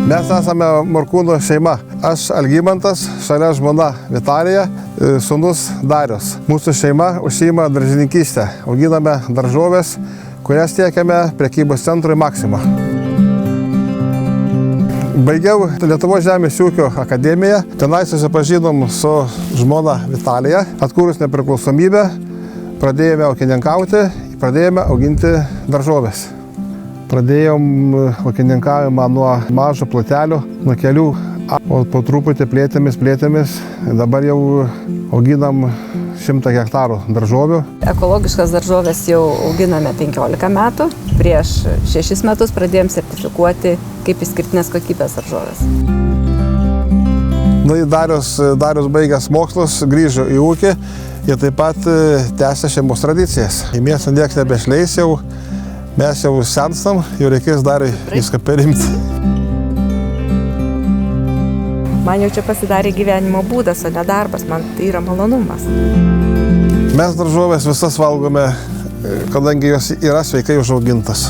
Mes esame Morkūnų šeima. Aš Algimantas, šalia žmona Vitalija, sūnus Darius. Mūsų šeima užsiima daržininkystę. Auginame daržoves, kurias tiekiame prekybos centrui Maxima. Baigiau Lietuvos žemės ūkio akademiją. Tenai susipažinom su žmona Vitalija. Atkūrus nepriklausomybę, pradėjome ūkininkauti, pradėjome auginti daržoves. Pradėjom ūkininkavimą nuo mažo plotelio, nuo kelių, o po truputį plėtėmis. Dabar jau auginam 100 hektarų daržovių. Ekologiškas daržoves jau auginame 15 metų. Prieš 6 metus pradėjom sertifikuoti kaip išskirtinės kokybės daržoves. Darius baigęs mokslus, grįžo į ūkį ir taip pat tęsia šeimos tradicijas. Į miestą nieks nebešleis jau. Mes jau senstam, jau reikės dar viską perimti. Man jau čia pasidarė gyvenimo būdas, o ne darbas, man tai yra malonumas. Mes daržovės visas valgome, kadangi jos yra sveikai užaugintas.